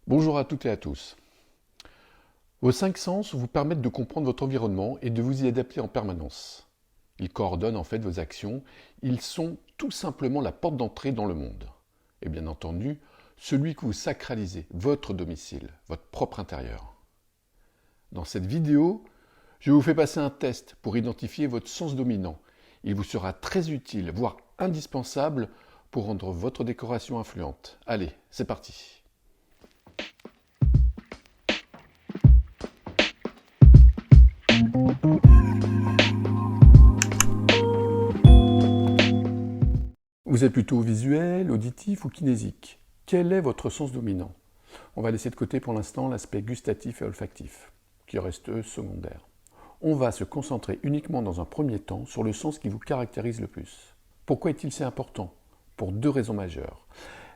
Bonjour à toutes et à tous. Vos 5 sens vous permettent de comprendre votre environnement et de vous y adapter en permanence. Ils coordonnent en fait vos actions, ils sont tout simplement la porte d'entrée dans le monde. Et bien entendu, celui que vous sacralisez, votre domicile, votre propre intérieur. Dans cette vidéo, je vous fais passer un test pour identifier votre sens dominant. Il vous sera très utile, voire indispensable, pour rendre votre décoration influente. Allez, c'est parti. Vous êtes plutôt visuel, auditif ou kinésique? Quel est votre sens dominant? On va laisser de côté pour l'instant l'aspect gustatif et olfactif, qui reste eux secondaires. On va se concentrer uniquement dans un premier temps sur le sens qui vous caractérise le plus. Pourquoi est-il si important? Pour 2 raisons majeures.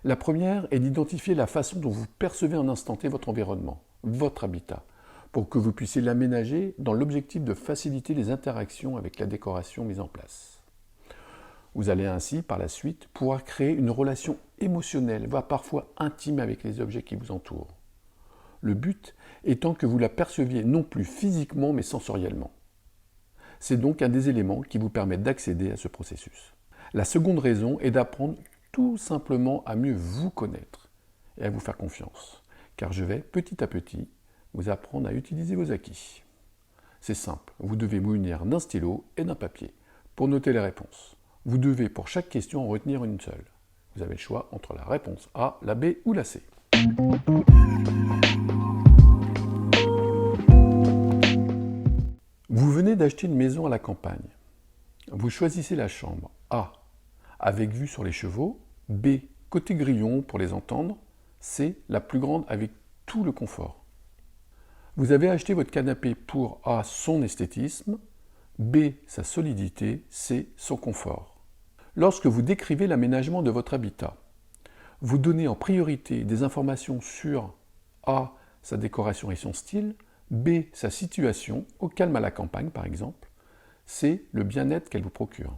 La première est d'identifier la façon dont vous percevez en instant T votre environnement, votre habitat, pour que vous puissiez l'aménager dans l'objectif de faciliter les interactions avec la décoration mise en place. Vous allez ainsi, par la suite, pouvoir créer une relation émotionnelle, voire parfois intime avec les objets qui vous entourent. Le but étant que vous la perceviez non plus physiquement mais sensoriellement. C'est donc un des éléments qui vous permettent d'accéder à ce processus. La seconde raison est d'apprendre tout simplement à mieux vous connaître et à vous faire confiance, car je vais petit à petit vous apprendre à utiliser vos acquis. C'est simple, vous devez vous munir d'un stylo et d'un papier pour noter les réponses. Vous devez pour chaque question en retenir une seule. Vous avez le choix entre la réponse A, la B ou la C. Vous venez d'acheter une maison à la campagne. Vous choisissez la chambre A, avec vue sur les chevaux, B, côté grillon pour les entendre, C, la plus grande avec tout le confort. Vous avez acheté votre canapé pour A, son esthétisme, B, sa solidité, C, son confort. Lorsque vous décrivez l'aménagement de votre habitat, vous donnez en priorité des informations sur A, sa décoration et son style, B, sa situation, au calme à la campagne par exemple, C, le bien-être qu'elle vous procure.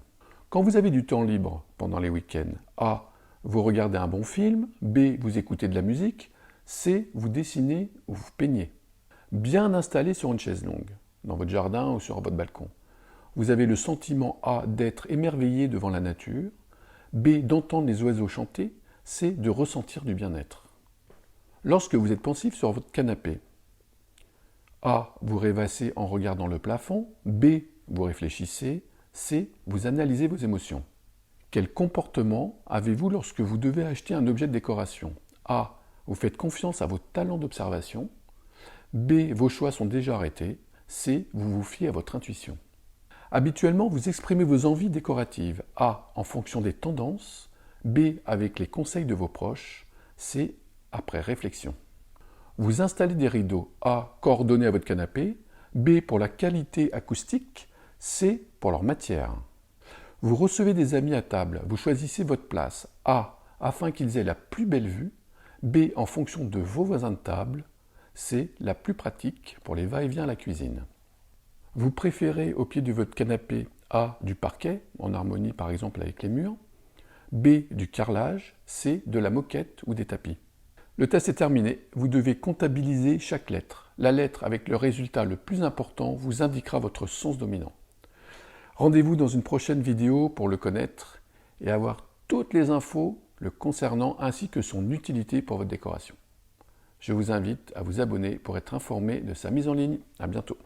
Quand vous avez du temps libre pendant les week-ends, A, vous regardez un bon film, B, vous écoutez de la musique, C, vous dessinez ou vous peignez. Bien installé sur une chaise longue, dans votre jardin ou sur votre balcon. Vous avez le sentiment A d'être émerveillé devant la nature, B d'entendre les oiseaux chanter, C de ressentir du bien-être. Lorsque vous êtes pensif sur votre canapé, A vous rêvassez en regardant le plafond, B vous réfléchissez, C vous analysez vos émotions. Quel comportement avez-vous lorsque vous devez acheter un objet de décoration? A vous faites confiance à vos talents d'observation, B vos choix sont déjà arrêtés, C vous vous fiez à votre intuition. Habituellement, vous exprimez vos envies décoratives, A en fonction des tendances, B avec les conseils de vos proches, C après réflexion. Vous installez des rideaux, A coordonnés à votre canapé, B pour la qualité acoustique, C pour leur matière. Vous recevez des amis à table, vous choisissez votre place, A afin qu'ils aient la plus belle vue, B en fonction de vos voisins de table, C la plus pratique pour les va-et-vient à la cuisine. Vous préférez au pied de votre canapé A du parquet, en harmonie par exemple avec les murs, B du carrelage, C de la moquette ou des tapis. Le test est terminé, vous devez comptabiliser chaque lettre. La lettre avec le résultat le plus important vous indiquera votre sens dominant. Rendez-vous dans une prochaine vidéo pour le connaître et avoir toutes les infos le concernant ainsi que son utilité pour votre décoration. Je vous invite à vous abonner pour être informé de sa mise en ligne. À bientôt.